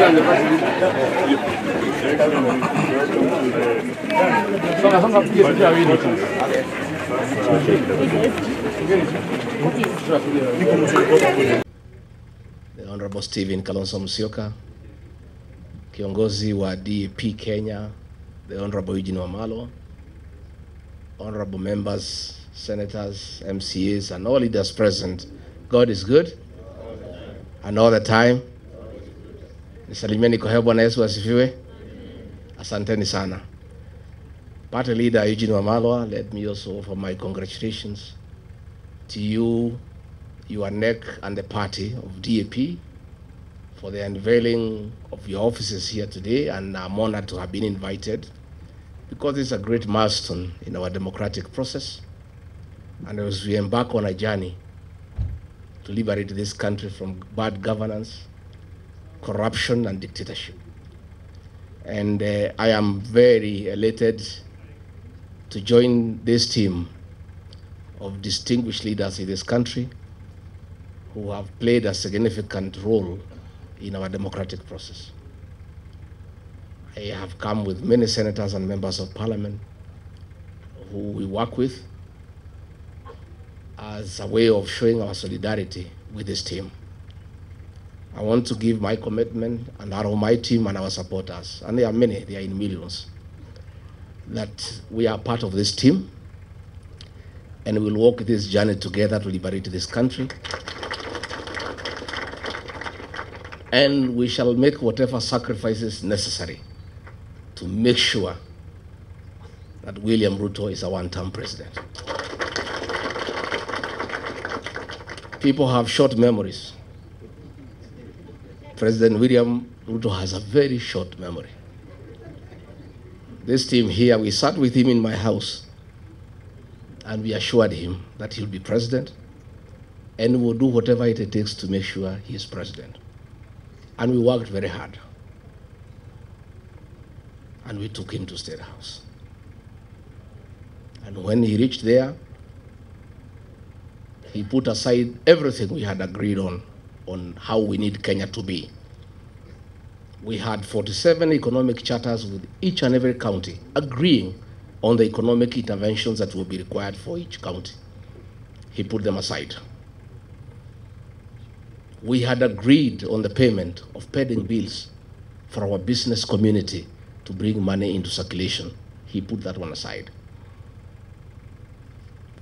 The Honorable Stephen Kalonzo Musyoka, kiongozi wa DP Kenya, the Honorable Eugene Wamalwa, honorable members, senators, MCAs, and all leaders present. God is good, and all the time. Nisalimieni kwa hewa. Bwana Yesu asifiwe. Asanteni sana. Party leader Eugene Wamalwa, let me also offer my congratulations to you, your neck, and the party of DAP for the unveiling of your offices here today, and I'm honored to have been invited because it's a great milestone in our democratic process, and as we embark on a journey to liberate this country from bad governance, corruption, and dictatorship. And I am very elated to join this team of distinguished leaders in this country who have played a significant role in our democratic process. I have come with many senators and members of parliament who we work with as a way of showing our solidarity with this team. I want to give my commitment and that of my team and our supporters, and there are many, they are in millions, that we are part of this team and we'll walk this journey together to liberate this country. And we shall make whatever sacrifices necessary to make sure that William Ruto is a one-term president. People have short memories. President William Ruto has a very short memory. This team here, we sat with him in my house and we assured him that he'll be president and we'll do whatever it takes to make sure he is president. And we worked very hard. And we took him to State House. And when he reached there, he put aside everything we had agreed on how we need Kenya to be. We had 47 economic charters with each and every county agreeing on the economic interventions that will be required for each county. He put them aside. We had agreed on the payment of pending bills for our business community to bring money into circulation. He put that one aside.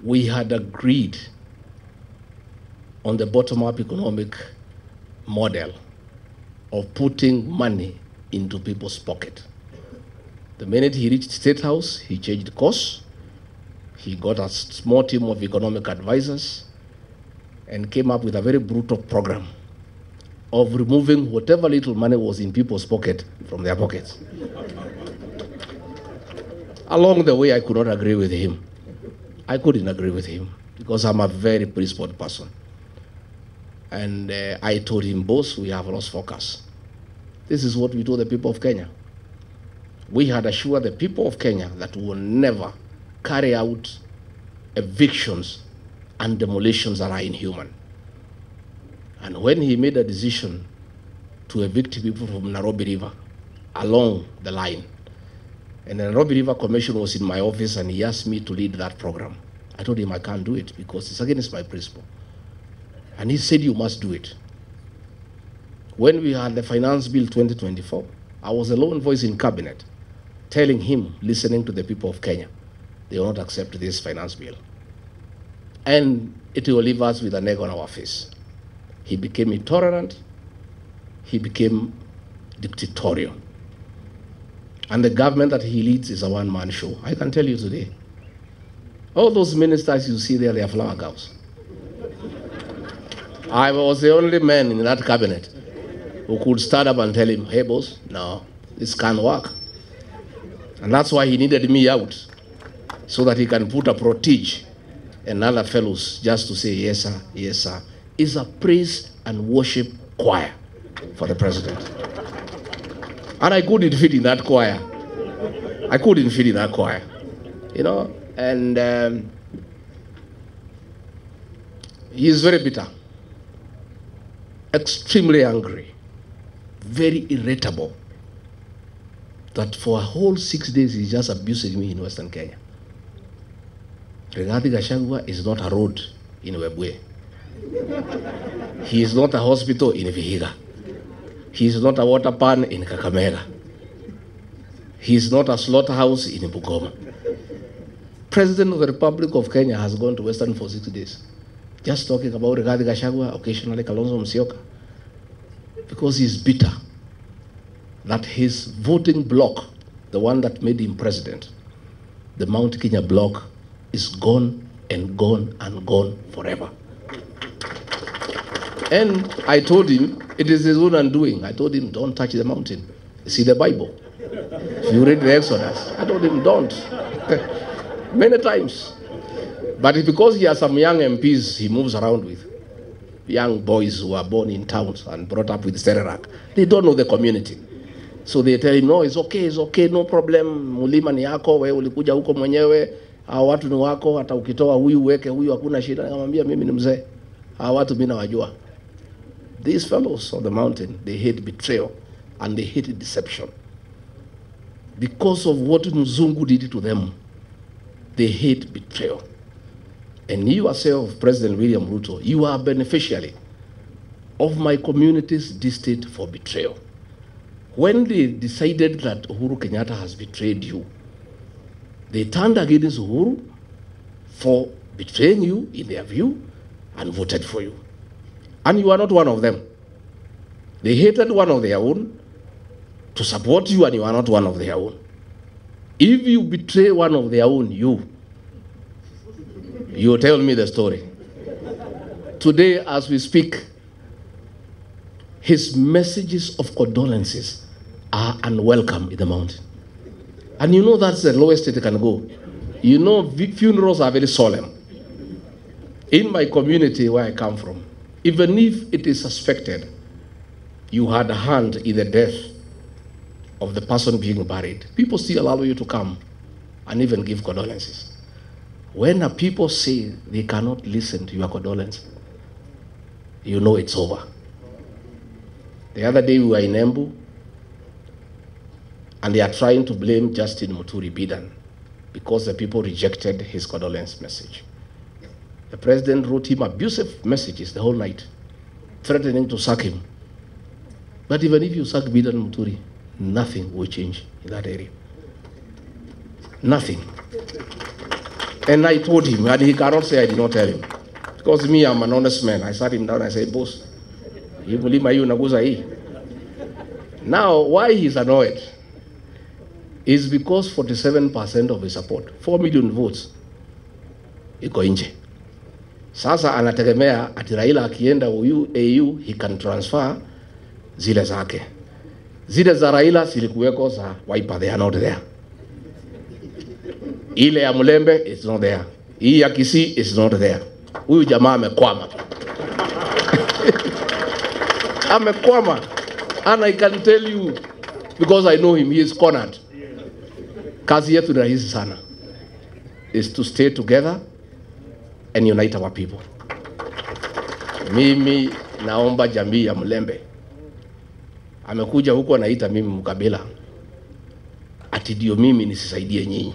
We had agreed on the bottom-up economic model of putting money into people's pocket. The minute he reached State House, he changed course. He got a small team of economic advisors and came up with a very brutal program of removing whatever little money was in people's pocket from their pockets. Along the way, I could not agree with him. I couldn't agree with him because I'm a very principled person. And I told him, boss, we have lost focus. This is what we told the people of Kenya. We had assured the people of Kenya that we will never carry out evictions and demolitions that are inhuman. And when he made a decision to evict people from Nairobi River along the line, and the Nairobi River Commission was in my office and he asked me to lead that program, I told him I can't do it because it's against my principle. And he said, you must do it. When we had the Finance Bill 2024, I was the lone voice in cabinet telling him, listening to the people of Kenya, they will not accept this finance bill. And it will leave us with an egg on our face. He became intolerant. He became dictatorial. And the government that he leads is a one-man show. I can tell you today, all those ministers you see there, they are flower girls. I was the only man in that cabinet who could stand up and tell him, hey boss, no, this can't work. And that's why he needed me out, so that he can put a protege and other fellows just to say, yes sir, yes sir. It's a praise and worship choir for the president. And I couldn't fit in that choir. I couldn't fit in that choir, you know, and he is very bitter, extremely angry. very irritable that for a whole 6 days he's just abusing me in Western Kenya. President Gachagua is not a road in Webwe. He is not a hospital in Vihiga. He is not a water pan in Kakamega. He is not a slaughterhouse in Bungoma. President of the Republic of Kenya has gone to Western for 6 days, just talking about President Gachagua, occasionally Kalonzo Musyoka, because he's bitter that his voting bloc, the one that made him president, the Mount Kenya bloc, is gone and gone and gone forever. And I told him, it is his own undoing. I told him, don't touch the mountain. See the Bible. If you read the Exodus, I told him, don't. Many times. But it's because he has some young MPs he moves around with, young boys who are born in towns and brought up with Sererak. They don't know the community. So they tell him, no, it's okay, no problem. Mulima ni yako, wewe ulikuja huko mwenyewe, hao watu ni wako, hata ukitoa huyu uweke huyu hakuna shida. Nikamwambia mimi ni mzee. Hao watu mimi nawajua. These fellows of the mountain, they hate betrayal and they hate deception. Because of what Mzungu did to them, they hate betrayal. And you yourself, President William Ruto, you are a beneficiary of my community's distaste for betrayal. When they decided that Uhuru Kenyatta has betrayed you, they turned against Uhuru for betraying you in their view and voted for you. And you are not one of them. They hated one of their own to support you, and you are not one of their own. If you betray one of their own, you tell me the story. Today, as we speak, his messages of condolences are unwelcome in the mountain. And you know that's the lowest it can go. You know, funerals are very solemn. In my community where I come from, even if it is suspected you had a hand in the death of the person being buried, people still allow you to come and even give condolences. When a people say they cannot listen to your condolence, you know it's over. The other day we were in Embu, and they are trying to blame Justin Muturi Bidan because the people rejected his condolence message. The president wrote him abusive messages the whole night, threatening to sack him. But even if you sack Bidan Muturi, nothing will change in that area. Nothing. And I told him, and he cannot say I did not tell him. Because me, I'm an honest man. I sat him down and I said, boss, you believe my unaguza hii? Now, why he's annoyed is because 47% of his support, 4 million votes, iko nje. Sasa anategemea ati Raila akienda AU, he can transfer zile zake. Zile za Raila zilikuweko za Wiper, they are not there. Ile ya Mulembe is not there. Hii ya Kisii is not there. Huyu jamaa amekwama. Amekwama. And I can tell you, because I know him, he is cornered. Kazi yetu ni rahisi sana, is to stay together and unite our people. Mimi naomba jamii ya Mulembe. Amekuja huko anaita mimi mkabila. Ati ndio mimi nisisaidie nyinyi.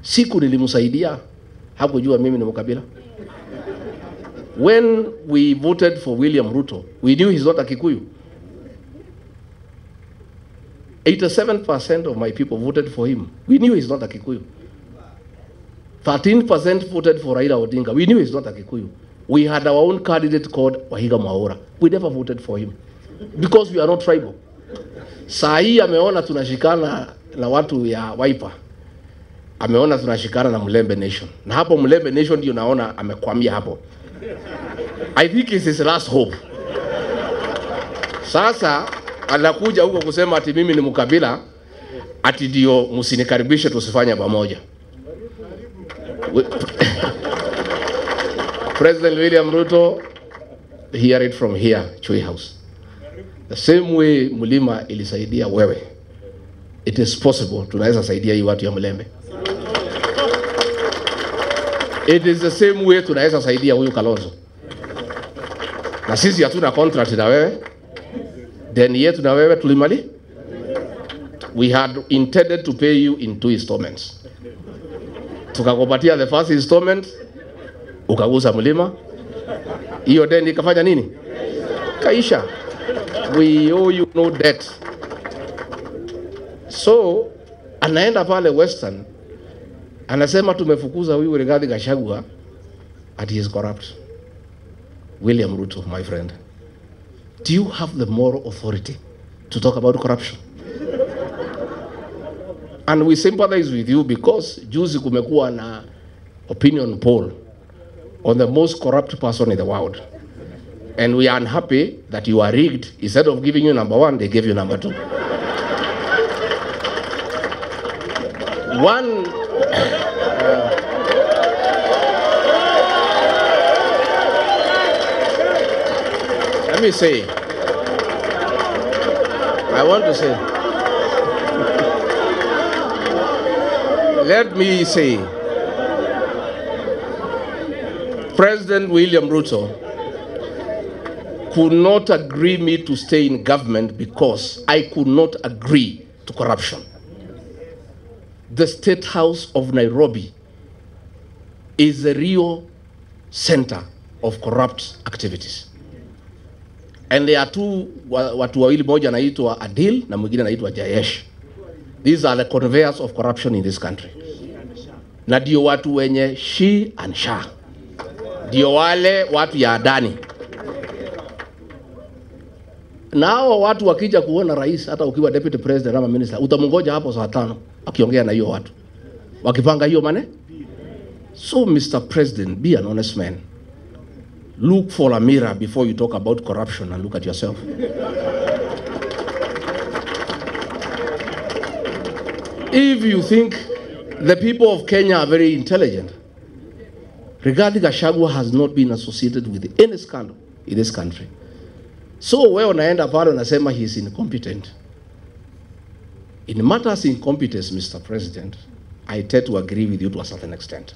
Siku nilimsaidia, hakujua mimi ni mkabila. When we voted for William Ruto, we knew he's not a Kikuyu. 87% of my people voted for him. We knew he's not a Kikuyu. 13% voted for Raila Odinga. We knew he's not a Kikuyu. We had our own candidate called Wahiga Mwaura. We never voted for him because we are not tribal. Saa hii ameona tunashikana na watu ya Wiper. Ameona tunashikana na Mulembe Nation. Na hapo Mulembe Nation ndio naona amekwamia hapo. I think it's his last hope. Sasa anakuja huko kusema ati mimi ni mkabila, ati ndio msinikaribishe tusifanye pamoja. President William Ruto, hear it from here, Chui House. The same way Mulima ilisaidia wewe, it is possible tunaweza saidia hii watu ya Mulembe. It is the same way tunaweza saidia huyu Kalonzo. Na sisi hatuna contract na wewe. Deni yetu na wewe tulimali. We had intended to pay you in 2 installments. Tukakupatia the first installment, ukagusa mlima. Hiyo deni ikafanya nini? Kaisha. We owe you no debt. So, anaenda pale Western, anasema tumefukuza huyu Rigathi Gachagua, and he is corrupt. William Ruto, my friend, do you have the moral authority to talk about corruption? And we sympathize with you because juzi kumekuwa na opinion poll on the most corrupt person in the world. And we are unhappy that you are rigged. Instead of giving you number 1, they gave you number 2. Let me say, I want to say, let me say, President William Ruto could not agree me to stay in government because I could not agree to corruption. The State House of Nairobi is the real center of corrupt activities. And there are two, watu wawili, moja anaitwa Adil na mwingine anaitwa Jayesh. These are the conveyors of corruption in this country. Na ndio watu wenye she and sha. Ndio wale watu ya Adani. Na hao watu wakija kuona rais, hata ukiwa deputy president ama minister, utamungoja hapo saa 5 akiongea na hiyo watu. Wakipanga hiyo mane? So Mr. President, be an honest man. Look for a mirror before you talk about corruption and look at yourself. If you think the people of Kenya are very intelligent, Rigathi Gachagua has not been associated with any scandal in this country. So wewe unaenda pale unasema he is incompetent. In matters incompetence, Mr. President, I tend to agree with you to a certain extent.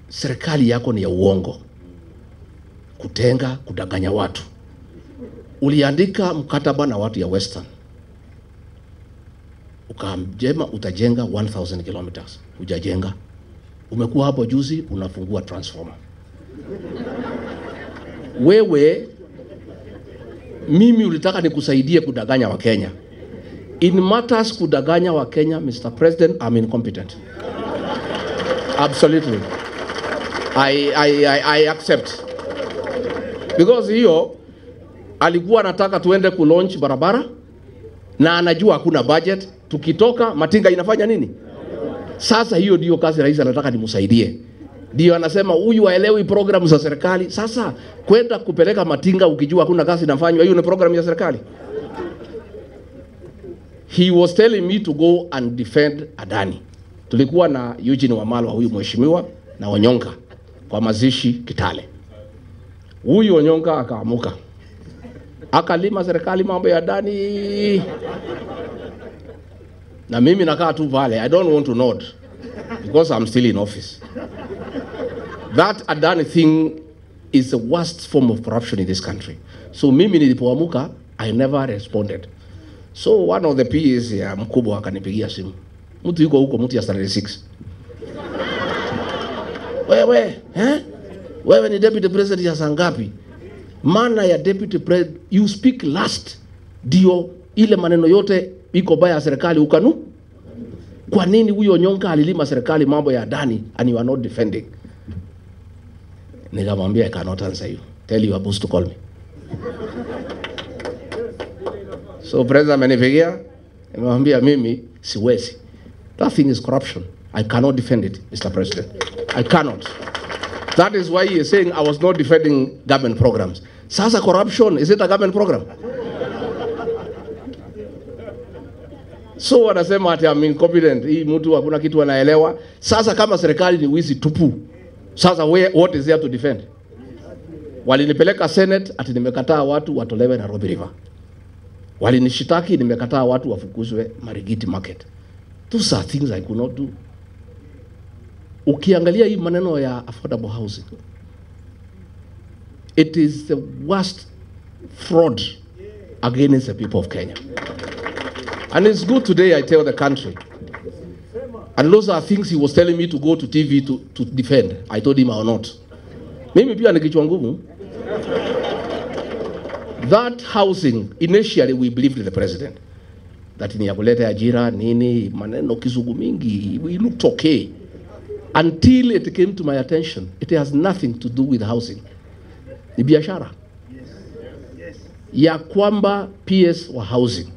Serikali yako ni ya uongo. Kutenga, kudanganya watu. Uliandika mkataba na watu ya Western. Ukamjema utajenga 1000 kilometers. Hujajenga. Umekuwa hapo juzi unafungua transformer. Wewe, mimi ulitaka nikusaidie kudanganya wa Kenya. In matters kudanganya wa Kenya, Mr. President, I'm incompetent. Absolutely. I accept. Because hiyo alikuwa anataka tuende kulaunch barabara na anajua hakuna budget, tukitoka matinga inafanya nini? Sasa hiyo ndio kazi rais anataka nimsaidie. Ndio anasema huyu haelewi programu za serikali. Sasa kwenda kupeleka matinga ukijua hakuna kazi inafanywa, hiyo ni programu ya serikali? He was telling me to go and defend Adani. Tulikuwa na Eugene Wamalwa, huyu mheshimiwa, na Onyonka kwa mazishi Kitale. Huyu Onyonka akaamuka, akalima serikali mambo ya Adani, na mimi nakaa tu pale. I don't want to nod because I'm still in office. That Adani thing is the worst form of corruption in this country. So mimi nilipoamuka, I never responded. So one of the PAs ya mkubwa akanipigia simu. Mtu yuko huko, mtu ya Saturday 6. Wewe ni deputy president ya saa ngapi? Maana ya deputy president, you speak last. Dio ile maneno yote iko baya ya serikali ukanu. Kwa nini huyo Onyonka alilima serikali mambo ya Adani and you are not defending? Nikamwambia I cannot answer you. Tell your boss to call me. So president amenipigia, nimemwambia mimi siwezi. That thing is corruption. I cannot defend it, Mr. President. I cannot. That is why he is saying I was not defending government programs. Sasa corruption, is it a government program? So wanasema ati I'm incompetent. Hii mtu hakuna kitu anaelewa. Sasa kama serikali ni wizi tupu, sasa what is there to defend? Walinipeleka Senate ati nimekataa watu watolewe Nairobi River. Walinishitaki nimekataa watu wafukuzwe Marigiti Market. Those are things I could not do. Ukiangalia hii maneno ya affordable housing, It is the worst fraud against the people of Kenya. And it's good today I tell the country. And those are things he was telling me to go to TV to defend. I told him I will not. Mimi pia ni kichwa ngumu. That housing, initially we believed in the president. That ni ya kuleta ajira, nini, maneno kizungu mingi. We looked okay. Until it came to my attention, it has nothing to do with housing. Ni biashara. Ya kwamba PS wa housing.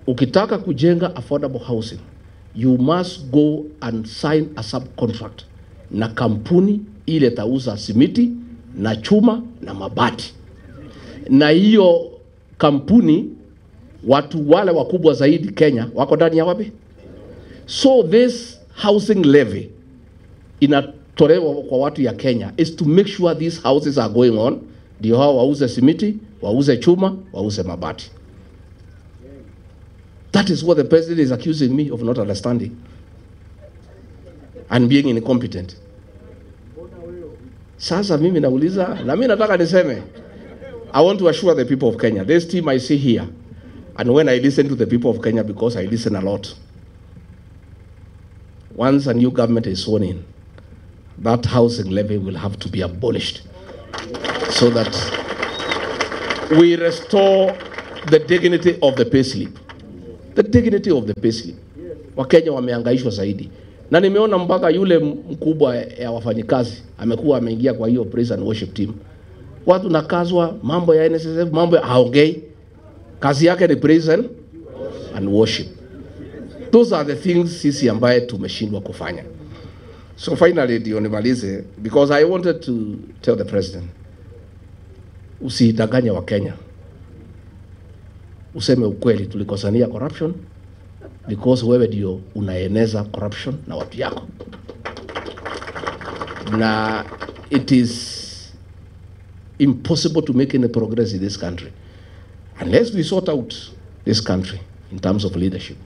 Ukitaka kujenga affordable housing, you must go and sign a subcontract na kampuni ile tauza simiti na chuma na mabati. Na hiyo kampuni watu wale wakubwa zaidi Kenya wako ndani ya wapi? So this housing levy inatolewa kwa watu ya Kenya is to make sure these houses are going on. Ndio hao wauze simiti, wauze chuma, wauze mabati. That is what the president is accusing me of not understanding and being incompetent. Sasa mimi nauliza, na mimi nataka niseme, I want to assure the people of Kenya, this team I see here, and when I listen to the people of Kenya, because I listen a lot, once a new government is sworn in, that housing levy will have to be abolished so that we restore the dignity of the payslip. The dignity of the payslip. Wakenya wamehangaishwa zaidi. Na nimeona mpaka yule mkubwa ya wafanyikazi amekuwa ameingia kwa hiyo praise and worship team. Watu nakazwa mambo ya NSSF, mambo ya haongei. Kazi yake ni praise and worship. Those are the things sisi ambaye tumeshindwa kufanya. So finally ndio nimalize, because I wanted to tell the president, usidanganye wa Kenya. Useme ukweli, tulikosania corruption because wewe ndio unaeneza corruption na watu yako. Na it is impossible to make any progress in this country unless we sort out this country in terms of leadership.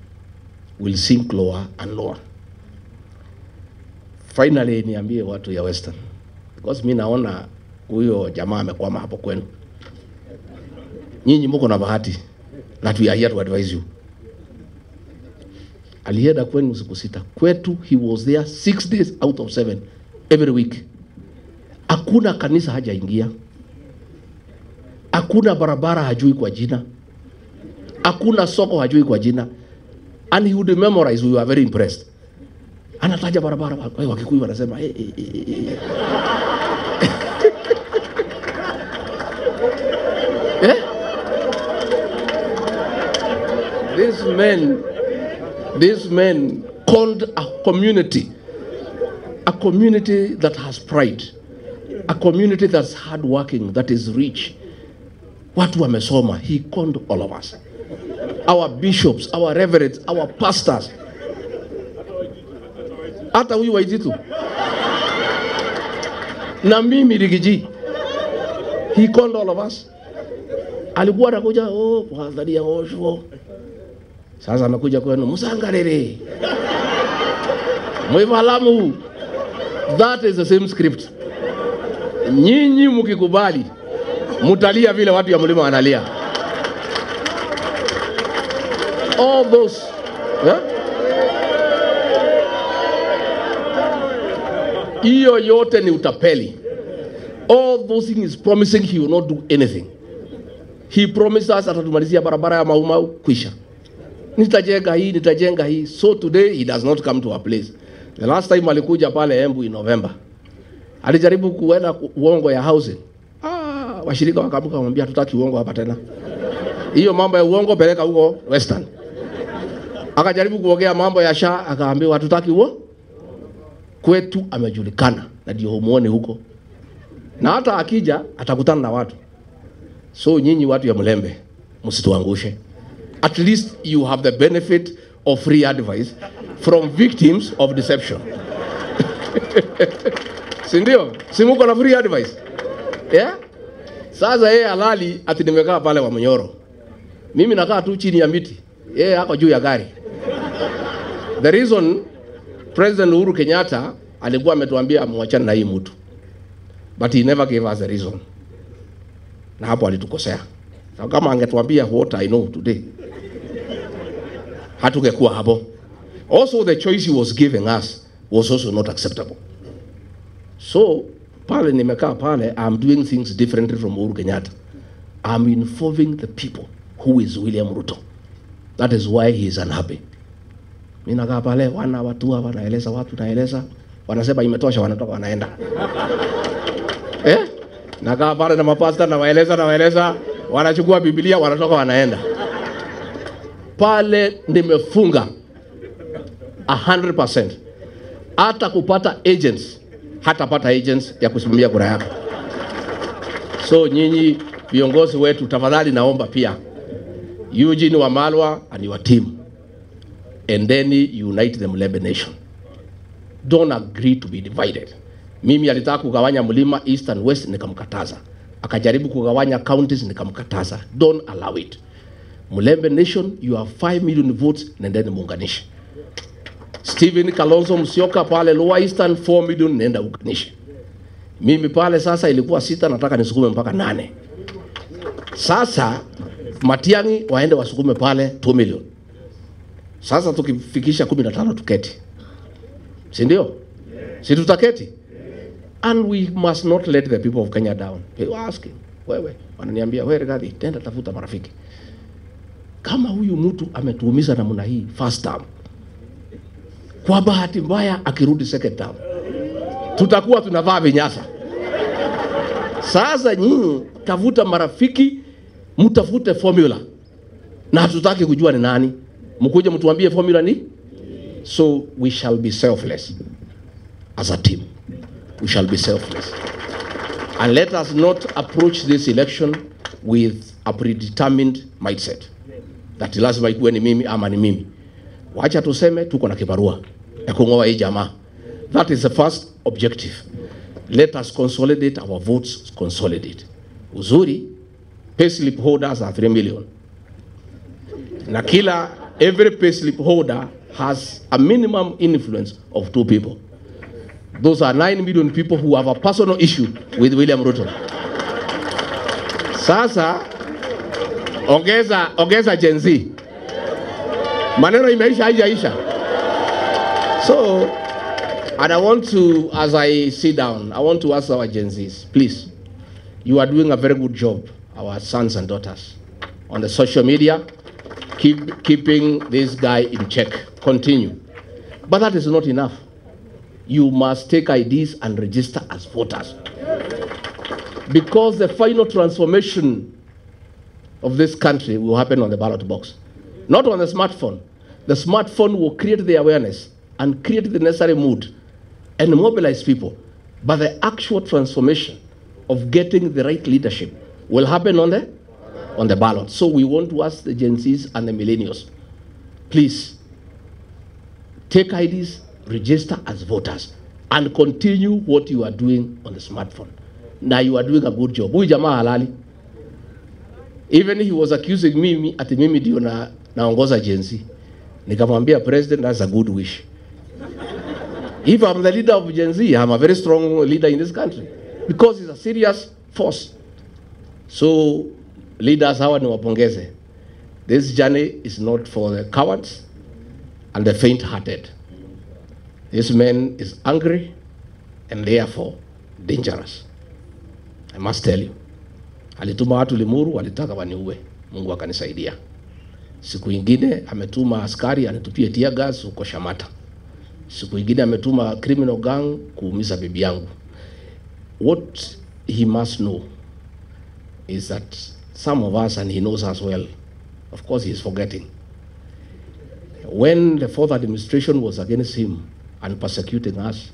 We'll sink lower and lower. Finally niambie watu ya Western, because mimi naona huyo jamaa amekwama hapo kwenu. Nyinyi mko na bahati that we are here to advise you. Alienda kwenu siku 6. Kwetu he was there 6 days out of 7 every week. Hakuna kanisa hajaingia. Hakuna barabara hajui kwa jina. Hakuna soko hajui kwa jina. And he would memorize. We were very impressed. Anataja barabara, Wakikuyu wanasema These men called a community that has pride, a community that's hardworking, that is rich. Watu wamesoma. He called all of us, our bishops, our reverends, our pastors. Hata huyu Waititu na mimi Rigiji, he called all of us. Alikuwa anakuja, kwa dhadi ya osho. Sasa amekuja kwenu, musangarere, mwivalamu. That is the same script. Nyinyi mkikubali mutalia vile watu ya mlima wanalia. All those, hiyo yote ni utapeli. All those things is promising he will not do anything. He promised us atatumalizia barabara ya Maumau kwisha. Nitajenga hii. So today he does not come to our place. The last time alikuja pale Embu in November, alijaribu kuenda uongo ya housing. Washirika wakamuka kumwambia tutaki uongo hapa tena. Hiyo mambo ya uongo peleka huko Western. Akajaribu kuongea mambo ya SHA, akaambiwa tutaki uongo. Kwetu amejulikana na ndio humuone huko. Na hata akija atakutana na watu. So nyinyi watu ya Mlembe, msituangushe. At least you have the benefit of free advice from victims of deception. Sindio? Simuko na free advice. Yeah? Sasa yeye halali ati nimekaa pale wa Mnyoro. Mimi nakaa tu chini ya miti. Yeye hako juu ya gari. The reason President Uhuru Kenyatta alikuwa ametuambia muachane na hii mtu. But he never gave us a reason. na hapo alitukosea. Na kama angetuambia what I know today, hatungekuwa hapo. Also the choice he was giving us was also not acceptable. So pale nimekaa pale, I'm doing things differently from Uhuru Kenyatta. I'm informing the people who is William Ruto. That is why he is unhappy. Mimi nakaa pale, watu wanaeleza watu, naeleza, wanasema imetosha, wanatoka wanaenda. Nakaa pale na mapasta na waeleza, wanachukua Biblia, wanatoka wanaenda. Pale nimefunga 100%. Hata kupata agents, hatapata agents ya kusimamia kura yako. So nyinyi viongozi wetu, tafadhali naomba pia Eugene Wamalwa and your team, and then unite the Mulembe nation. Don't agree to be divided. Mimi alitaka kugawanya mlima east and west, nikamkataza. Akajaribu kugawanya counties, nikamkataza. Don't allow it. Mulembe nation, you have 5 million votes, nendeni muunganishe. Stephen Kalonzo Musyoka pale Lower Eastern 4 million, nenda unganishe. Mimi pale sasa ilikuwa 6, nataka nisukume mpaka 8. Sasa Matiang'i waende wasukume pale 2 million. Sasa tukifikisha 15 tuketi. Si ndio? Si tutaketi? And we must not let the people of Kenya down. They were asking, wewe, wananiambia, wewe Rigathi, tenda tafuta marafiki. Kama huyu mtu ametuumiza namna hii first term, kwa bahati mbaya akirudi second term, tutakuwa tunavaa vinyasa. Sasa nyinyi tafuta marafiki, mtafute formula. Na hatutaki kujua ni nani. Mkuje mtuambie formula ni? So we shall be selfless as a team. We shall be selfless. And let us not approach this election with a predetermined mindset. That lazima ikuwe ni mimi ama ni mimi. Wacha tuseme tuko na kibarua ya kungoa hii jamaa. That is the first objective. Let us consolidate our votes, consolidate. Uzuri, payslip holders are 3 million. Na every payslip holder has a minimum influence of 2 people. Those are 9 million people who have a personal issue with William Ruto. Sasa, ongeza Gen Z. Maneno imeisha haijaisha. So, and I want to, as I sit down, I want to ask our Gen Zs, please, you are doing a very good job, our sons and daughters, on the social media, keeping this guy in check. Continue. But that is not enough. You must take IDs and register as voters. Because the final transformation of this country will happen on the ballot box. Not on the smartphone. The smartphone will create the awareness and create the necessary mood and mobilize people. But the actual transformation of getting the right leadership will happen on the ballot. So we want to ask the Gen Zs and the millennials, please, take IDs, register as voters, and continue what you are doing on the smartphone. Now you are doing a good job. Huyu jamaa halali. Even he was accusing me ati mimi ndio naongoza Gen Z. Nikamwambia President, that's a good wish. If I'm the leader of Gen Z, I'm a very strong leader in this country. Because it's a serious force. So, leaders hawa niwapongeze. This journey is not for the cowards and the faint-hearted. This man is angry and therefore dangerous. I must tell you. Alituma watu Limuru, walitaka waniue. Mungu akanisaidia. Siku ingine ametuma askari anitupie tear gas huko Shamata. Siku ingine ametuma criminal gang kuumiza bibi yangu. What he must know is that some of us, and he knows as well, of course he is forgetting, when the fourth administration was against him and persecuting us,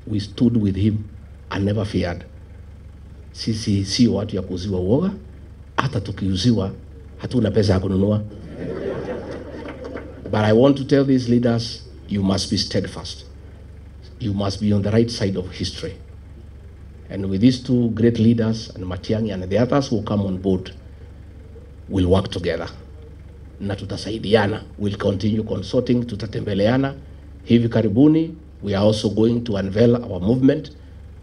we stood with him and never feared. Sisi si watu ya kuuziwa uoga, hata tukiuziwa hatuna pesa ya kununua. But I want to tell these leaders, you must be steadfast. You must be on the right side of history. And with these two great leaders, and Matiang'i and the others who come on board, we'll work together. Na tutasaidiana. We'll continue consulting, tutatembeleana. Hivi karibuni, we are also going to unveil our movement.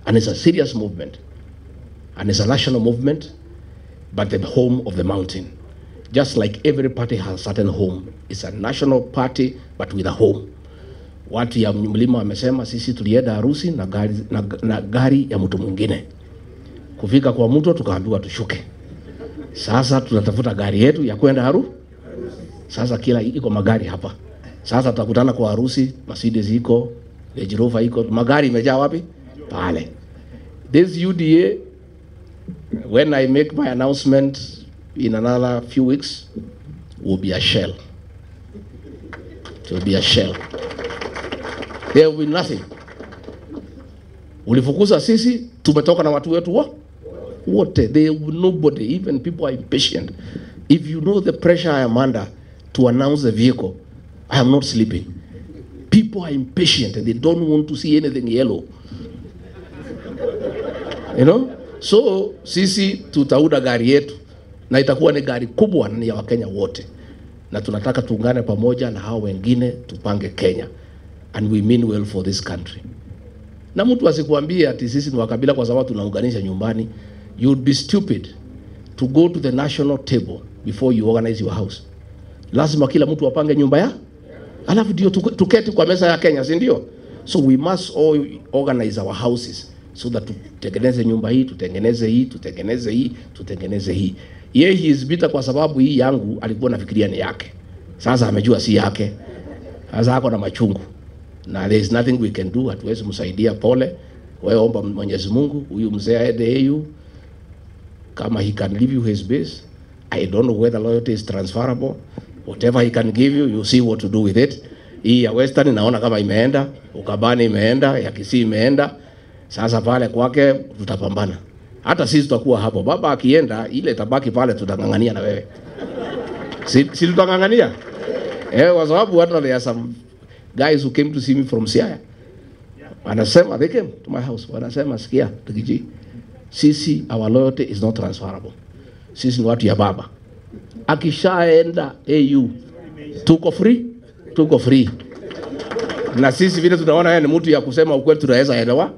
And it's a serious movement. and it's a national movement, but the home of the mountain. Just like every party has a certain home, it's a national party but with a home. Watu ya mlima wamesema sisi tulienda harusi na gari ya mtu mwingine. Kufika kwa mtu tukaambiwa tushuke. Sasa tunatafuta gari yetu ya kwenda Sasa kila iko magari hapa. Sasa tutakutana kwa harusi, Mercedes iko, Range Rover iko, magari imejaa wapi? Pale. This UDA, when I make my announcement in another few weeks, will be a shell. It will be a shell. There will be nothing. Ulifukuza sisi, tumetoka na watu wetu wote. There will nobody, even people are impatient. If you know the pressure I am under to announce the vehicle, I am not sleeping. People are impatient and they don't want to see anything yellow. You know? So, sisi tutauda gari yetu na itakuwa ni gari kubwa na ya Wakenya wote. Na tunataka tuungane pamoja na hao wengine tupange Kenya. And we mean well for this country. Na mtu asikuambie ati sisi ni wakabila kwa sababu tunaunganisha nyumbani. You would be stupid to go to the national table before you organize your house. Lazima kila mtu apange nyumba ya. Alafu ndio tuketi kwa meza ya Kenya, si ndio? So we must all organize our houses so that tutengeneze nyumba hii, tutengeneze hii, tutengeneze hii, tutengeneze hii. Yeye he is bitter kwa sababu hii yangu alikuwa anafikiria ni yake. Sasa amejua si yake. Sasa ako na machungu. Na there is nothing we can do, hatuwezi msaidia, pole. Wewe omba Mwenyezi Mungu, huyu mzee aende EU kama he can give you his base. I don't know whether loyalty is transferable. Whatever he can give you, you see what to do with it. Hii ya Western naona kama imeenda, Ukabani imeenda, ya Kisii imeenda. Sasa pale kwake tutapambana. Hata sisi tutakuwa hapo. Baba akienda, ile tabaki pale tutangangania na wewe. Si tutangangania? Kwa sababu watu there are some guys who came to see me from Siaya. Wanasema, they came to my house. Wanasema, sikia, tukiji. Sisi, our loyalty is not transferable. Sisi ni watu ya baba. Akishaenda AU, tuko free. Na sisi vile tunaona yeye ni mtu ya kusema ukweli, tunaweza elewa.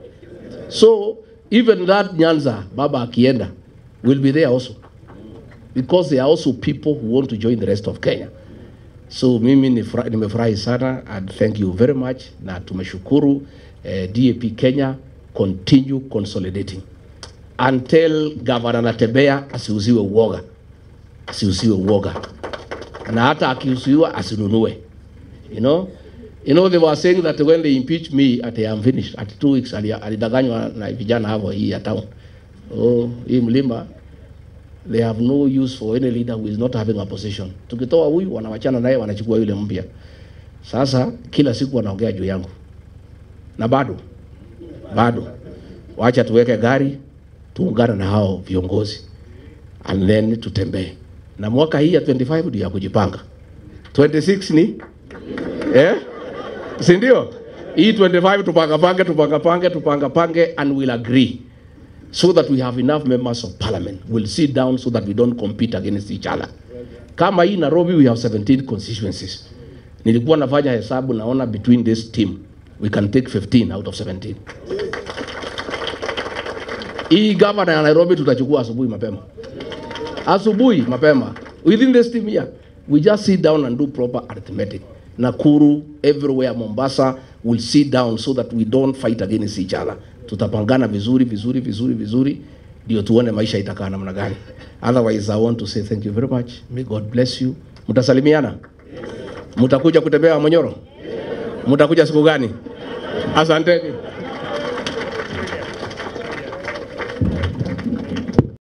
So, even that Nyanza, baba akienda, will be there also. Because they are also people who want to join the rest of Kenya. So, mimi nimefurahi sana and thank you very much. Na tumeshukuru DP Kenya, continue consolidating. Until Governor Natembea asiuziwe uoga. Na hata akiuziwa asinunue. You know they were saying that when they impeach me at I am finished at 2 weeks alidanganywa na vijana hapo hii ya town. Hii mlima, they have no use for any leader who is not having a position. Tukitoa huyu wanawachana naye wanachukua yule mpya. Sasa kila siku wanaongea juu yangu. Na bado wacha tuweke gari, tuungane na hao viongozi and then tutembee. Na mwaka hii ya 25 ndio ya kujipanga. 26 ni si ndio? Hii 25 tupangapange and we'll agree so that we have enough members of parliament. We'll sit down so that we don't compete against each other. Kama hii Nairobi we have 17 constituencies. Nilikuwa nafanya hesabu naona between this team we can take 15 out of 17. Hii governor ya Nairobi tutachukua asubuhi mapema. Within this team here, we just sit down and do proper arithmetic. Nakuru, everywhere, Mombasa, will sit down so that we don't fight against each other. Tutapangana vizuri, ndio tuone maisha itakaa namna gani. Otherwise, I want to say thank you very much. May God bless you. Mutasalimiana? Mutakuja kutembea Monyoro? Mutakuja siku gani? Asanteni.